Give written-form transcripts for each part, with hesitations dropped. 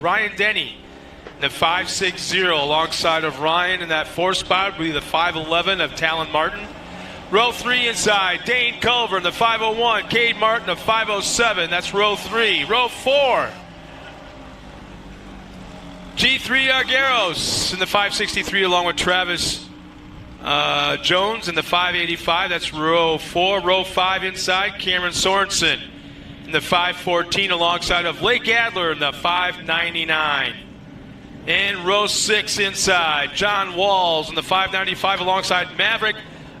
Ryan Denny in the 560 alongside of Ryan in that 4 spot will be the 511 of Talon Martin. Row 3 inside, Dane Culver in the 501, Cade Martin of 507. That's row 3. Row 4, G3 Argueros in the 563 along with Travis Jones in the 585. That's row 4. Row 5 inside, Cameron Sorensen in the 514 alongside of Blake Adler in the 599. In row 6 inside, John Walls in the 595 alongside Maverick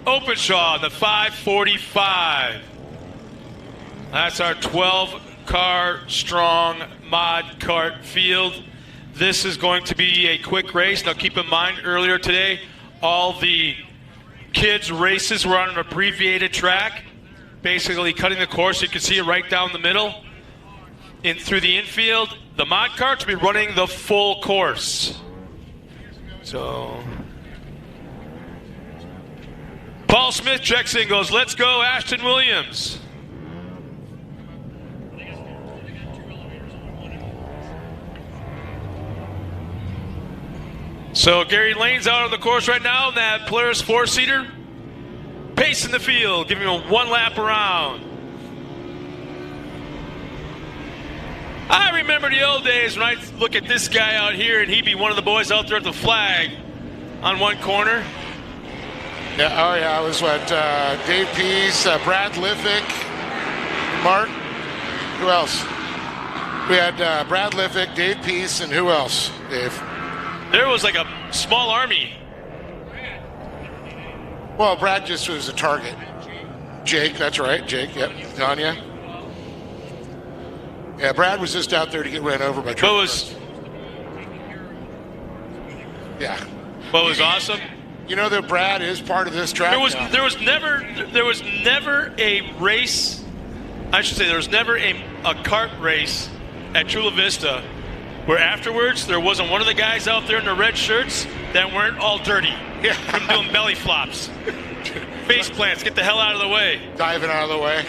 Openshaw in the 545. That's our 12-car strong mod kart field. This is going to be a quick race. Now keep in mind, earlier today, all the kids' races were on an abbreviated track, basically cutting the course. You can see it right down the middle. In through the infield, the mod karts will be running the full course. So Paul Smith checks in, goes, "Let's go, Ashton Williams." So Gary Lane's out on the course right now in that Polaris 4-seater. Pacing the field, giving him one lap around. I remember the old days when I look at this guy out here and he'd be one of the boys out there at the flag on one corner. Yeah, oh yeah, it was what, Dave Pease, Brad Liffick, Mark, who else? We had Brad Liffick, Dave Pease, and who else, Dave? There was like a small army. Well, Brad just was a target. Jake, that's right, Jake, yep, Tanya. Yeah, Brad was just out there to get ran over by trucks. Yeah. What was awesome? You know that Brad is part of this track. There was never a race. I should say there was never a kart race at Chula Vista where afterwards there wasn't one of the guys out there in the red shirts that weren't all dirty. Yeah. From doing belly flops, face plants. Get the hell out of the way. Diving out of the way.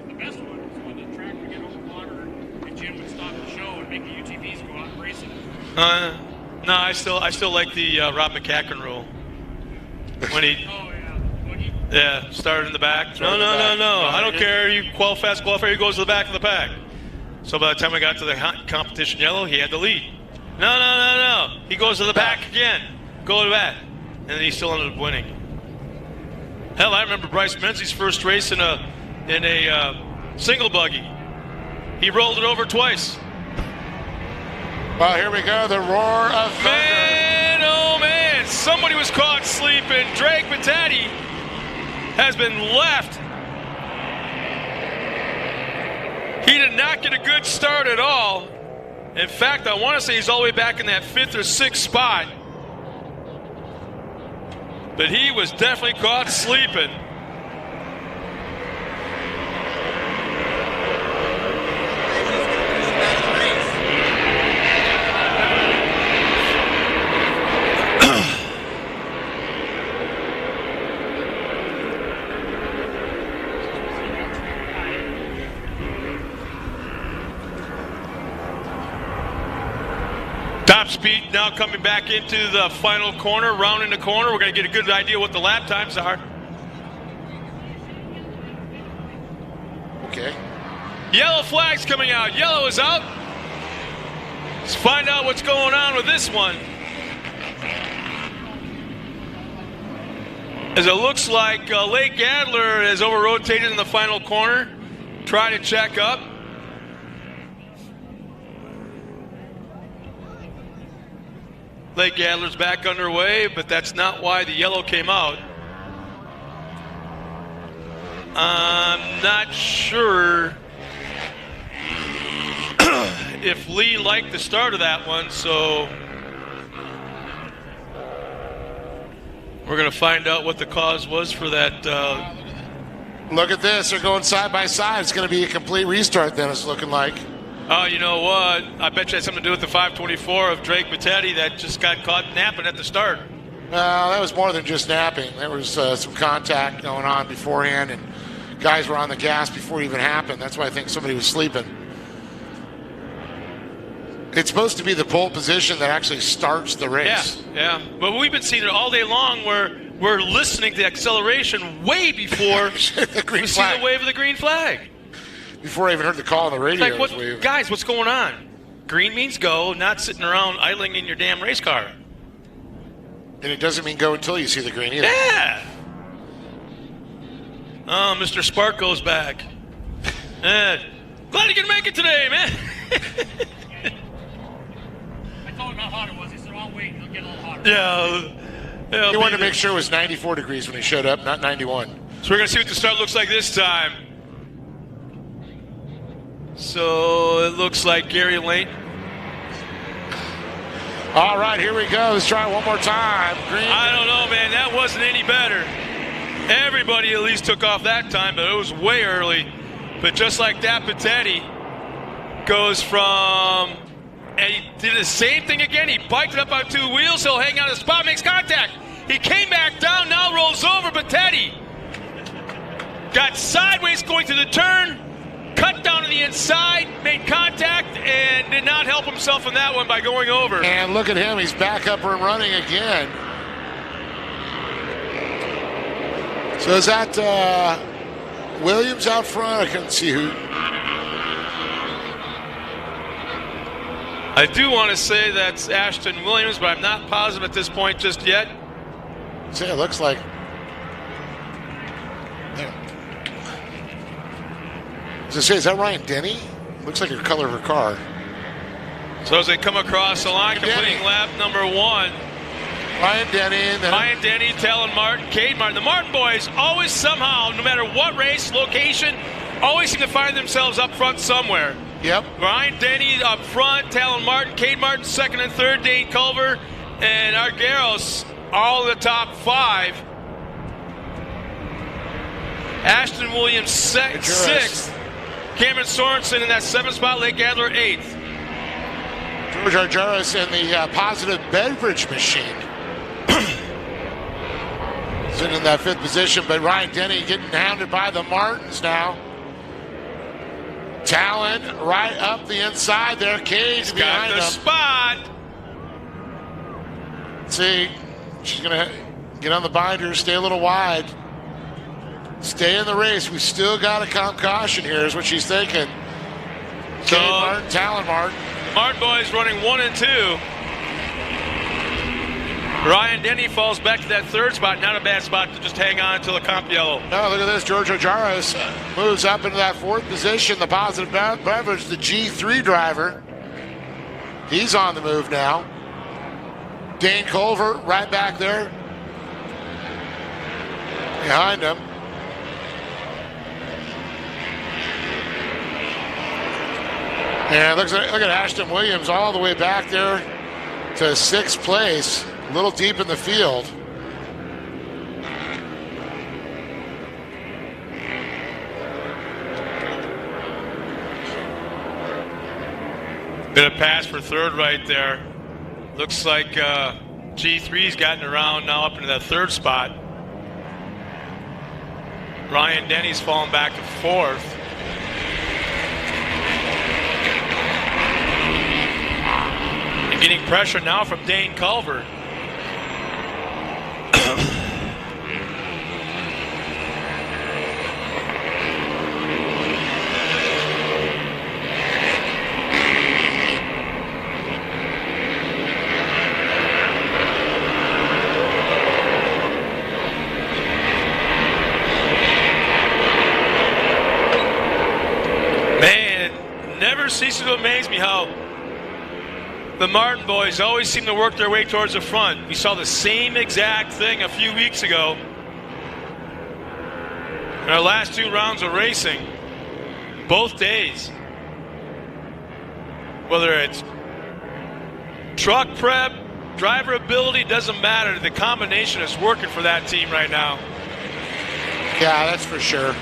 The best one was when the track would get over water and Jim would stop the show and make the UTVs go out and race it. No, I still like the Rob McCacken rule. When he, started in the back. No. I don't care. You fast qualifier, he goes to the back of the pack. So by the time we got to the competition yellow, he had the lead. No. He goes to the back again. Go to that. And then he still ended up winning. Hell, I remember Bryce Menzies' first race in a single buggy. He rolled it over twice. Well, here we go, the roar of thunder. Man, oh man, somebody was caught sleeping. Drake Batati has been left. He did not get a good start at all. In fact, I want to say he's all the way back in that 5th or 6th spot. But he was definitely caught sleeping. Top speed now coming back into the final corner, rounding the corner. We're going to get a good idea what the lap times are. Okay. Yellow flag's coming out. Yellow is out. Let's find out what's going on with this one. As it looks like Lake Adler is over-rotated in the final corner, trying to check up. Lake Adler's back underway, but that's not why the yellow came out. I'm not sure if Lee liked the start of that one, so we're going to find out what the cause was for that. Look at this. They're going side by side. It's going to be a complete restart then, it's looking like. Oh, you know what? I bet you had something to do with the 524 of Drake Batati that just got caught napping at the start. Well, that was more than just napping. There was some contact going on beforehand, and guys were on the gas before it even happened. That's why I think somebody was sleeping. It's supposed to be the pole position that actually starts the race. Yeah. But we've been seeing it all day long where we're listening to the acceleration way before the green we flag. see the wave of the green flag. Before I even heard the call on the radio. It's like, guys, what's going on? Green means go, not sitting around idling in your damn race car. And it doesn't mean go until you see the green either. Yeah. Oh, Mr. Spark goes back. Glad you can make it today, man. I told him how hot it was. He said, "I'll wait. It'll get a little hotter." Yeah. He wanted to make sure it was 94 degrees when he showed up, not 91. So we're going to see what the start looks like this time. So it looks like Gary Lane. All right, here we go. Let's try it one more time. Green. I don't know, man. That wasn't any better. Everybody at least took off that time, but it was way early. But just like that, Patetti goes from, and he did the same thing again. He biked it up on two wheels. He'll hang out of the spot, makes contact. He came back down, now rolls over. Patetti got sideways going to the turn, cut down to the inside, made contact, and did not help himself in that one by going over. And look at him. He's back up and running again. So is that Williams out front? I couldn't see who. I do want to say that's Ashton Williams, but I'm not positive at this point just yet. See, it looks like. There. Is that Ryan Denny? Looks like her color of her car. So as they come across the line, completing lap number one, Ryan Denny. And then Ryan Denny, Helen Martin, Cade Martin. The Martin boys always somehow, no matter what race, location, always seem to find themselves up front somewhere. Yep. Ryan Denny up front, Helen Martin, Cade Martin second and third, Dane Culver, and Argyros all the top five. Ashton Williams sixth. Cameron Sorensen in that seventh spot, Lake Adler eighth. George Argyros in the positive beverage machine. Sitting in that fifth position, but Ryan Denny getting hounded by the Martins now. Talon right up the inside there. Cage behind got the him. spot. See, she's going to get on the binder, stay a little wide. Stay in the race. We still got a caution here is what she's thinking. So, Cade Martin, Talon Martin. Martin boys running 1 and 2. Ryan Denny falls back to that third spot. Not a bad spot to just hang on until the comp yellow. No, look at this. George Argyros moves up into that fourth position. The positive beverage, the G3 driver. He's on the move now. Dane Culver right back there. Behind him. And look at Ashton Williams all the way back there to sixth place. A little deep in the field. Bit of pass for third right there. Looks like G3's gotten around now up into that third spot. Ryan Denny's fallen back to fourth. And getting pressure now from Dane Culver. Never ceases to amaze me how the Martin boys always seem to work their way towards the front. We saw the same exact thing a few weeks ago in our last 2 rounds of racing, both days. Whether it's truck prep, driver ability, doesn't matter. The combination is working for that team right now. Yeah, that's for sure.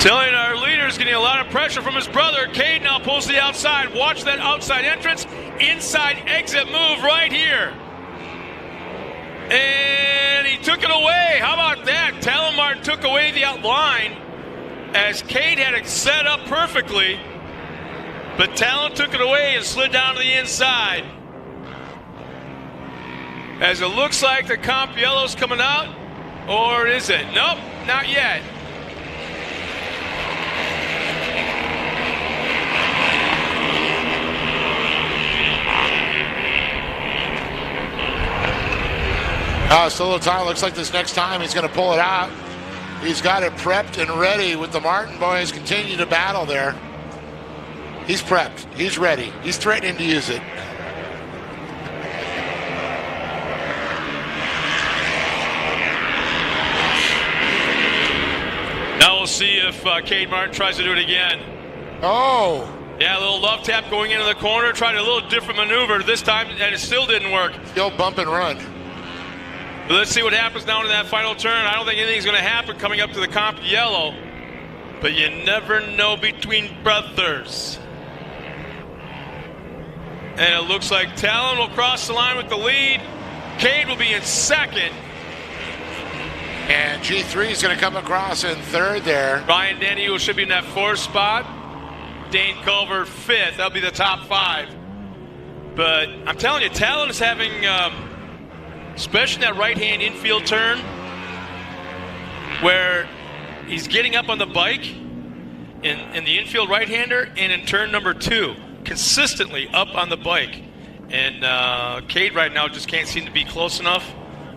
Telling our leader is getting a lot of pressure from his brother. Cade now pulls to the outside. Watch that outside entrance. Inside exit move right here. And he took it away. How about that? Talon Martin took away the outline as Cade had it set up perfectly. But Talon took it away and slid down to the inside. As it looks like the comp yellow's coming out. Or is it? Nope, not yet. Still a little time. Looks like this next time he's going to pull it out. He's got it prepped and ready with the Martin boys continue to battle there. He's prepped. He's ready. He's threatening to use it. Now we'll see if Cade Martin tries to do it again. Oh. Yeah, a little love tap going into the corner. Tried a little different maneuver this time, and it still didn't work. Still bump and run. But let's see what happens now in that final turn. I don't think anything's going to happen coming up to the comp yellow. But you never know between brothers. And it looks like Talon will cross the line with the lead. Cade will be in second. And G3 is going to come across in third there. Ryan Denny should be in that fourth spot. Dane Culver fifth. That'll be the top five. But I'm telling you, Talon is having, especially that right-hand infield turn, where he's getting up on the bike in the infield right-hander and in turn number 2, consistently up on the bike. And Cade right now just can't seem to be close enough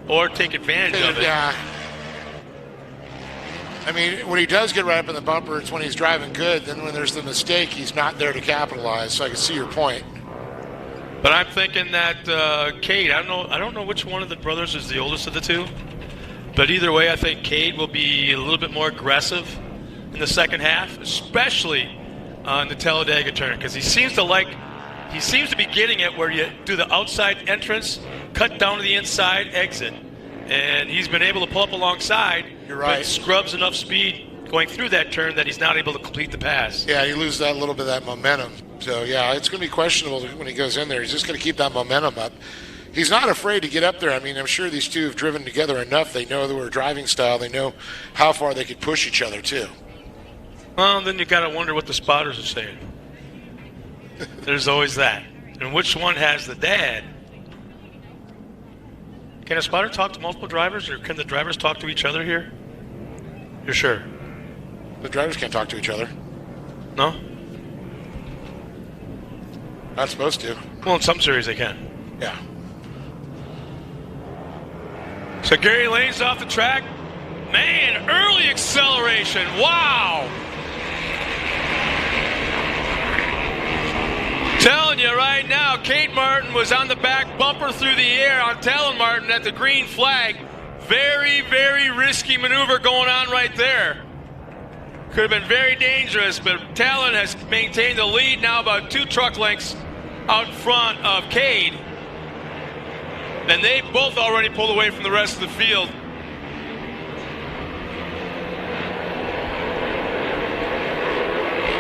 or take advantage of it. Yeah. I mean, when he does get right up in the bumper, it's when he's driving good. Then when there's the mistake, he's not there to capitalize. So I can see your point. But I'm thinking that Cade, I don't know which one of the brothers is the oldest of the two. But either way, I think Cade will be a little bit more aggressive in the second half, especially in the Talladega turn, because he seems to be getting it where you do the outside entrance, cut down to the inside exit. And he's been able to pull up alongside. You're right. But scrubs enough speed going through that turn that he's not able to complete the pass. Yeah, you lose that little bit of that momentum. So, yeah, it's going to be questionable when he goes in there. He's just going to keep that momentum up. He's not afraid to get up there. I mean, I'm sure these two have driven together enough. They know their driving style. They know how far they could push each other, too. Well, then you got to wonder what the spotters are saying. There's always that. And which one has the dad? Can a spotter talk to multiple drivers, or can the drivers talk to each other here? You're sure? The drivers can't talk to each other. No? Not supposed to. Well, in some series they can. Yeah. So Gary Lane's off the track. Man, early acceleration. Wow. Telling you right now, Cade Martin was on the back bumper through the air on Talon Martin at the green flag. Very, very risky maneuver going on right there. Could have been very dangerous, but Talon has maintained the lead now about 2 truck lengths out front of Cade. And they both already pulled away from the rest of the field.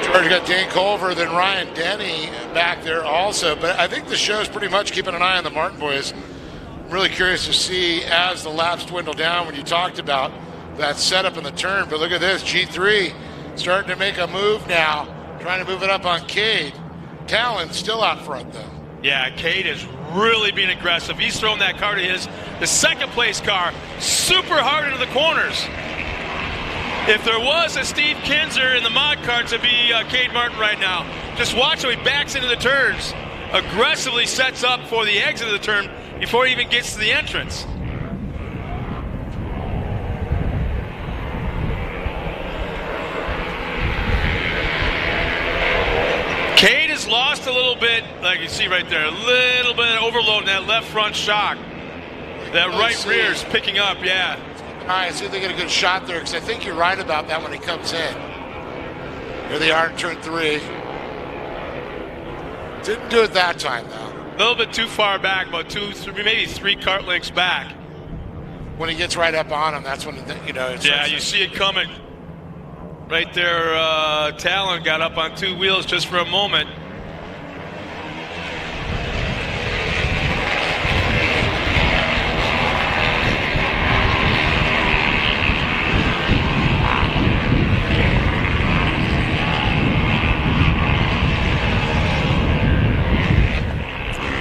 George got Dane Culver, then Ryan Denny back there also. But I think the show's pretty much keeping an eye on the Martin boys. I'm really curious to see as the laps dwindle down when you talked about that setup in the turn. But look at this, G3 starting to make a move now, trying to move it up on Cade. Talon still out front, though. Yeah, Cade is really being aggressive. He's throwing that car to the second place car, super hard into the corners. If there was a Steve Kinzer in the mod car, to be Cade Martin right now. Just watch how he backs into the turns, aggressively sets up for the exit of the turn before he even gets to the entrance. Cade has lost a little bit, like you see right there, a little bit of overload in that left front shock. That right rear is picking up, yeah. All right, see if they get a good shot there, because I think you're right about that when he comes in. Here they are in turn 3. Didn't do it that time, though. A little bit too far back, about 2, 3, maybe 3 kart lengths back. When he gets right up on him, that's when, it's... Yeah, you see it coming. Right there, Talon got up on 2 wheels just for a moment.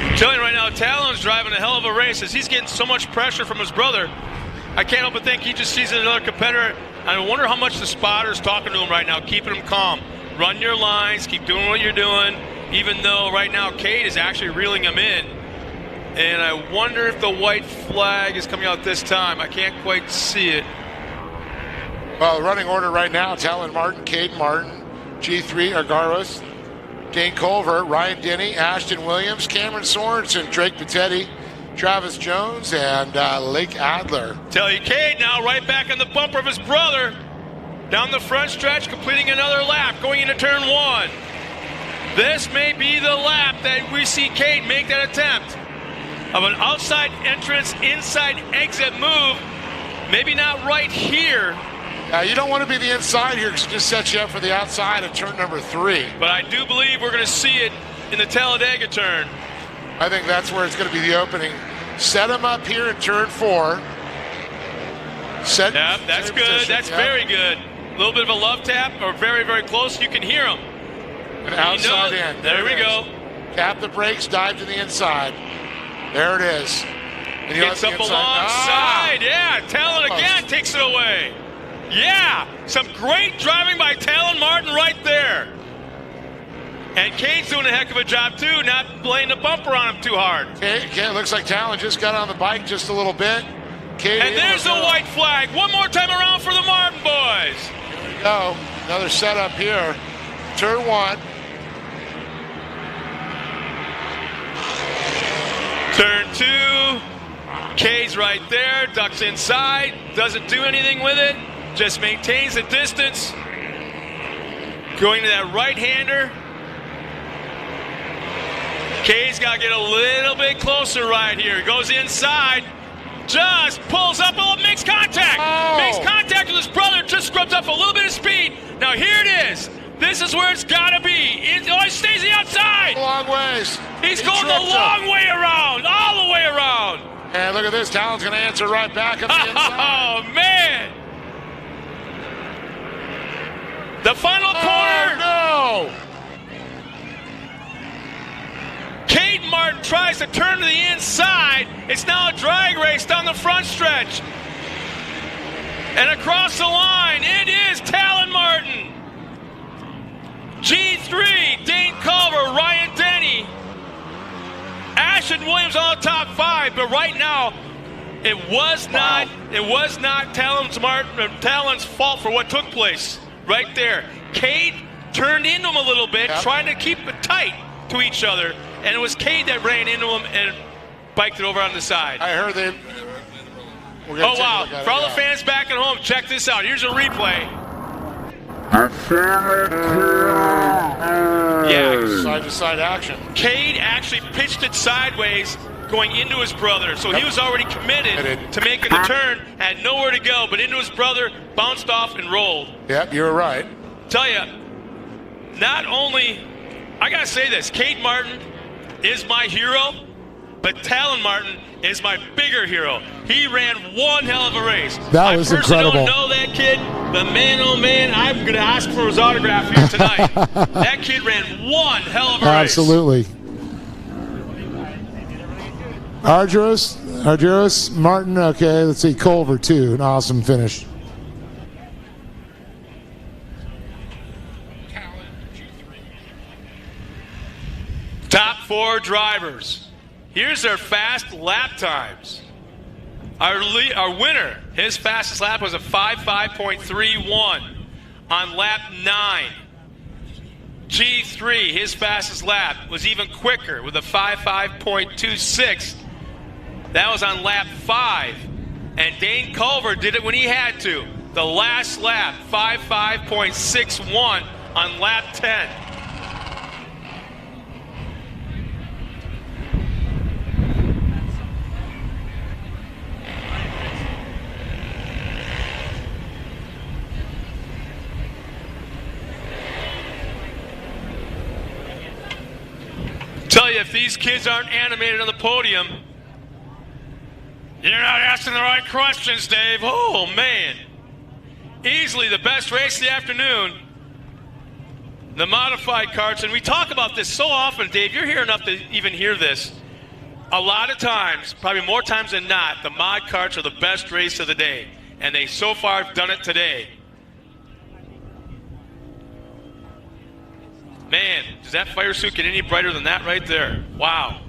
I'm telling you right now, Talon's driving a hell of a race as he's getting so much pressure from his brother. I can't help but think he just sees another competitor. I wonder how much the spotter's talking to him right now, keeping him calm. Run your lines, keep doing what you're doing, even though right now Cade is actually reeling him in. And I wonder if the white flag is coming out this time. I can't quite see it. Well, the running order right now, Talon Martin, Cade Martin, G3, Argaros, Dane Culver, Ryan Denny, Ashton Williams, Cameron Sorensen, Drake Patetti, Travis Jones, and Lake Adler. Tell you, Cade now right back on the bumper of his brother. Down the front stretch, completing another lap, going into turn 1. This may be the lap that we see Cade make that attempt of an outside entrance, inside exit move. Maybe not right here. You don't want to be the inside here because it just sets you up for the outside at turn number 3. But I do believe we're going to see it in the Talladega turn. I think that's where it's going to be the opening. Set him up here in turn 4. Yep, that's good. Position. That's very good. A little bit of a love tap, or very, very close. You can hear him. An outside in. There we go. Tap the brakes, dive to the inside. There it is. And gets up alongside. Yeah, Talon again takes it away. Yeah, some great driving by Talon Martin right there. And Cade's doing a heck of a job, too, not laying the bumper on him too hard. Cade looks like Talon just got on the bike just a little bit. Cade and there's the white flag. One more time around for the Martin boys. Here we go. Another setup here. Turn 1. Turn 2. Cade's right there. Ducks inside. Doesn't do anything with it. Just maintains the distance. Going to that right-hander. Cade's got to get a little bit closer right here. Goes inside. Just pulls up, makes contact. Oh. Makes contact with his brother. Just scrubs up a little bit of speed. Now here it is. This is where it's got to be. He stays the outside. Long ways. He's going the long way around. All the way around. And look at this. Talon's going to answer right back up the inside. Oh, man. The final corner. No. Cade Martin tries to turn to the inside. It's now a drag race down the front stretch. And across the line, it is Talon Martin. G3, Dane Culver, Ryan Denny, Ashton Williams all top 5, but right now it was not Talon's fault for what took place right there. Cade turned into him a little bit, trying to keep it tight to each other, and it was Cade that ran into him and biked it over on the side. I heard they. Oh wow! For all the fans back at home, check this out. Here's a replay. Yeah, side-to-side action. Cade actually pitched it sideways going into his brother, so he was already committed to making the turn, had nowhere to go, but into his brother, bounced off and rolled. Yep, you're right. Tell you, not only, I gotta say this, Cade Martin is my hero, but Talon Martin is my bigger hero. He ran one hell of a race. That was incredible. I personally don't know that kid, but man, oh man, I'm going to ask for his autograph here tonight. That kid ran one hell of a race. Absolutely. Argyros, Martin, okay, let's see, Culver too, an awesome finish. Top 4 drivers. Here's their fast lap times. Our winner, his fastest lap was a 5.31 on lap 9. G3, his fastest lap was even quicker with a 5.26. That was on lap 5. And Dane Culver did it when he had to. The last lap, 5.61 on lap 10. you, if these kids aren't animated on the podium, you're not asking the right questions, Dave. Oh, man. Easily the best race of the afternoon. The modified karts, and we talk about this so often, Dave. You're here enough to even hear this. A lot of times, probably more times than not, the mod karts are the best race of the day. And they so far have done it today. Man, does that fire suit get any brighter than that right there? Wow.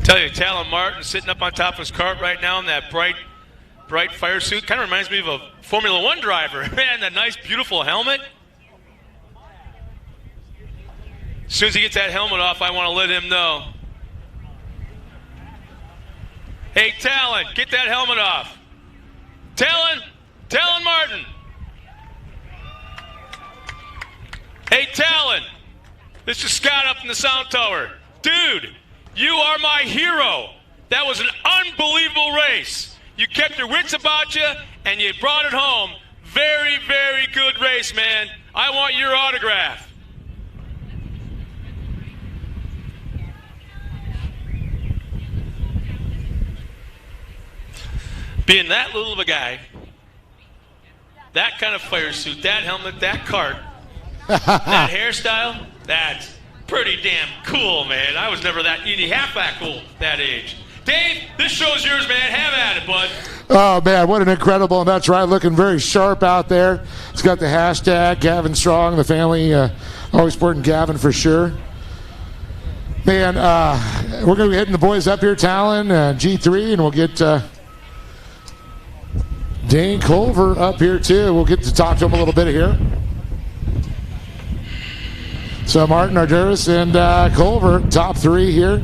Tell you, Talon Martin sitting up on top of his kart right now in that bright fire suit. Kind of reminds me of a Formula One driver. Man, that nice, beautiful helmet. As soon as he gets that helmet off, I want to let him know. Hey, Talon, get that helmet off. Talon Martin. Hey, Talon, this is Scott up in the sound tower. Dude, you are my hero. That was an unbelievable race. You kept your wits about you, and you brought it home. Very, very good race, man. I want your autograph. Being that little of a guy, that kind of fire suit, that helmet, that kart, that hairstyle, that's pretty damn cool, man. I was never any half that cool that age. Dave, this show's yours, man. Have at it, bud. Oh, man, what an incredible, and that's right, looking very sharp out there. It's got the hashtag, Gavin Strong, the family, always supporting Gavin for sure. Man, we're going to be hitting the boys up here, Talon, G3, and we'll get Dane Culver up here, too. We'll get to talk to him a little bit here. So Martin, Arduris, and Culver, top three here.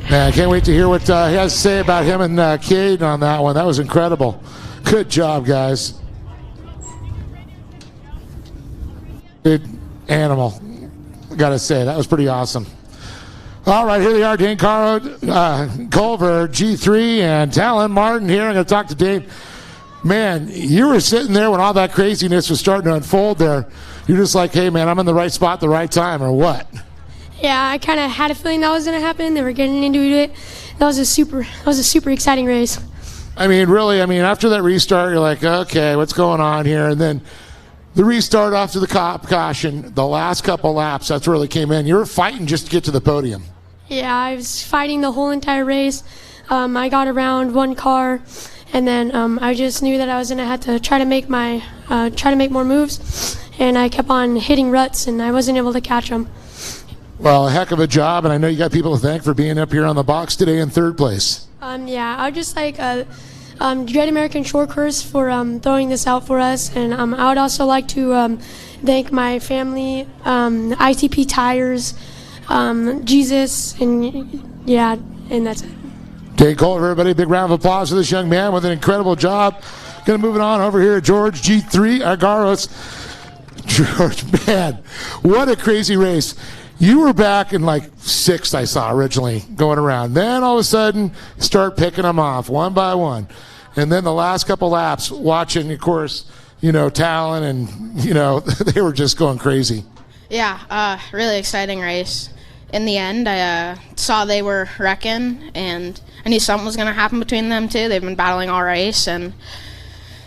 Man, I can't wait to hear what he has to say about him and Cade on that one. That was incredible. Good job, guys. Good animal. Got to say, that was pretty awesome. All right, here they are, Dane Culver, G3, and Talon Martin here. I'm going to talk to Dane. Man, you were sitting there when all that craziness was starting to unfold there. You're just like, hey, man, I'm in the right spot at the right time, or what? Yeah, I kind of had a feeling that was going to happen. They were getting into it. That was a super exciting race. I mean, really, after that restart, you're like, okay, what's going on here? And then the restart after the caution, the last couple laps, that's where they came in. You were fighting just to get to the podium. Yeah, I was fighting the whole entire race. I got around one car, and then I just knew that I was going to have to try to make more moves, and I kept on hitting ruts, and I wasn't able to catch them. Well, a heck of a job, and I know you got people to thank for being up here on the box today in third place. Yeah, I would just like Great American Short Course for throwing this out for us, and I would also like to thank my family, ITP Tires, Jesus, and yeah, and that's it. Dane Culver, everybody, big round of applause for this young man with an incredible job. Going to move it on over here, George G3 Argaros. George, man, what a crazy race. You were back in like sixth, I saw originally going around. Then all of a sudden, start picking them off one by one. And then the last couple laps, watching, of course, Talon, and, they were just going crazy. Yeah, really exciting race. In the end, I saw they were wrecking, and I knew something was going to happen between them two. They've been battling all race, and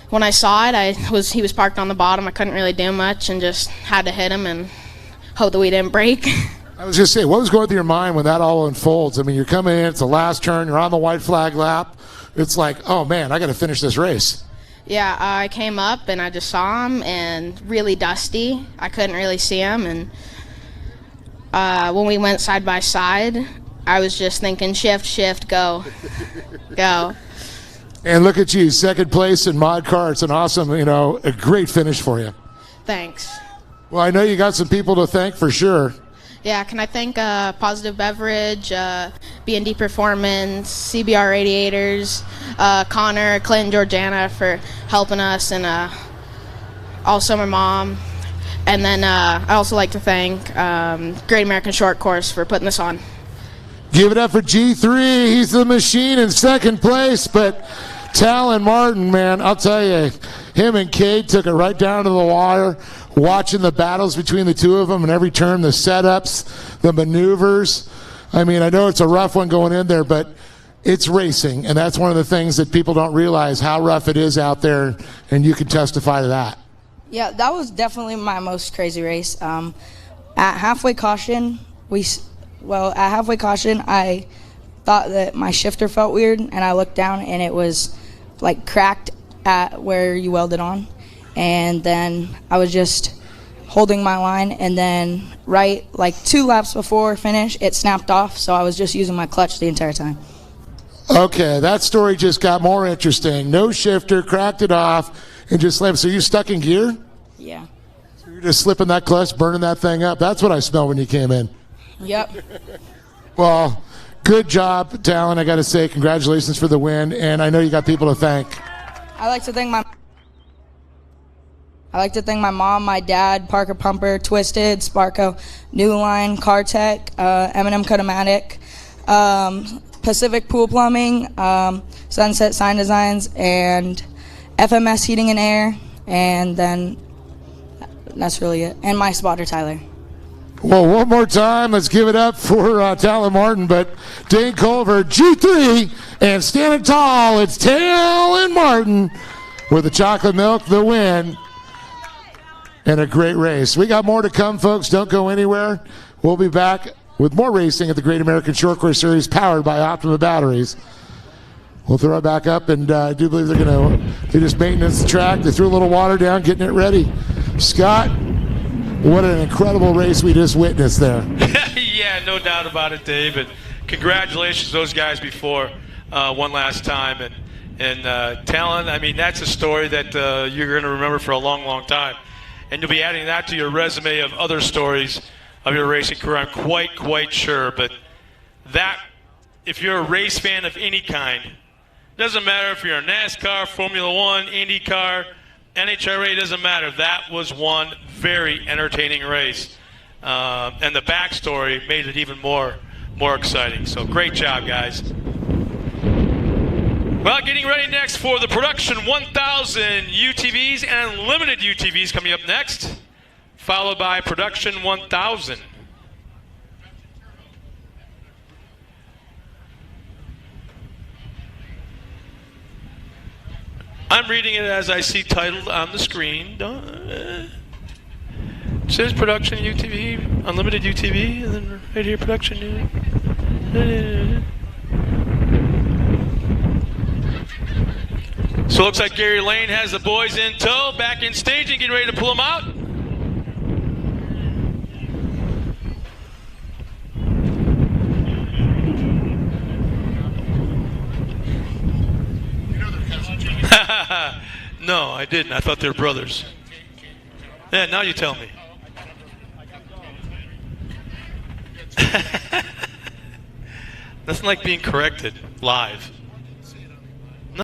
when I saw it, he was parked on the bottom. I couldn't really do much and just had to hit him and hope that we didn't break. I was just saying, what was going through your mind when that all unfolds? You're coming in, it's the last turn, you're on the white flag lap. It's like, oh man, I got to finish this race. Yeah, I came up and I just saw him, and really dusty. I couldn't really see him, and when we went side by side, I was just thinking, shift, go, go. And look at you, second place in mod karts, an awesome, a great finish for you. Thanks. Well, I know you got some people to thank for sure. Yeah, can I thank Positive Beverage, B&D Performance, CBR Radiators, Connor, Clinton, Georgiana for helping us, and also my mom. And then I also like to thank Great American Short Course for putting this on. Give it up for G3. He's the machine in second place, but Talon Martin, man, I'll tell you, him and Cade took it right down to the wire, watching the battles between the two of them, and every turn, the setups, the maneuvers. I mean, I know it's a rough one going in there, but it's racing, and that's one of the things that people don't realize, how rough it is out there, and you can testify to that. Yeah, that was definitely my most crazy race. At halfway caution, I thought that my shifter felt weird, and I looked down, and it was like cracked at where you welded on. And then I was just holding my line, and then right like 2 laps before finish, it snapped off, so I was just using my clutch the entire time. Okay, that story just got more interesting. No shifter, cracked it off, and just slammed. So you stuck in gear? Yeah. So you're just slipping that clutch, burning that thing up. That's what I smelled when you came in. Yep. Well, good job, Talon. I got to say, congratulations for the win, and I know you got people to thank. I like to thank my mom, my dad, Parker Pumper, Twisted, Sparko, New Line, Cartech, M&M Codomatic, Pacific Pool Plumbing, Sunset Sign Designs, and FMS Heating and Air, and then that's really it. And my spotter, Tyler. Well, one more time, let's give it up for Talon Martin, but Dane Culver, G3, and standing tall, it's Talon Martin with the chocolate milk, the win, and a great race. We got more to come, folks. Don't go anywhere. We'll be back with more racing at the Great American Short Course Series powered by Optima Batteries. We'll throw it back up, and I do believe they just maintenance the track. They threw a little water down, getting it ready. Scott, what an incredible race we just witnessed there. Yeah, no doubt about it, Dave. And congratulations to those guys before one last time. And Talon, I mean, that's a story that you're going to remember for a long, long time. And you'll be adding that to your resume of other stories of your racing career, I'm quite sure. But that, if you're a race fan of any kind, doesn't matter if you're a NASCAR, Formula One, IndyCar, NHRA, doesn't matter. That was one very entertaining race. And the backstory made it even more exciting. So great job, guys. Well, getting ready next for the Production 1000 UTVs and Limited UTVs coming up next, followed by Production 1000. I'm reading it as I see titled on the screen. It says Production UTV, Unlimited UTV, and then right here, Production. So it looks like Gary Lane has the boys in tow, back in staging, getting ready to pull them out. No, I didn't. I thought they were brothers. Yeah, now you tell me. Nothing like being corrected live.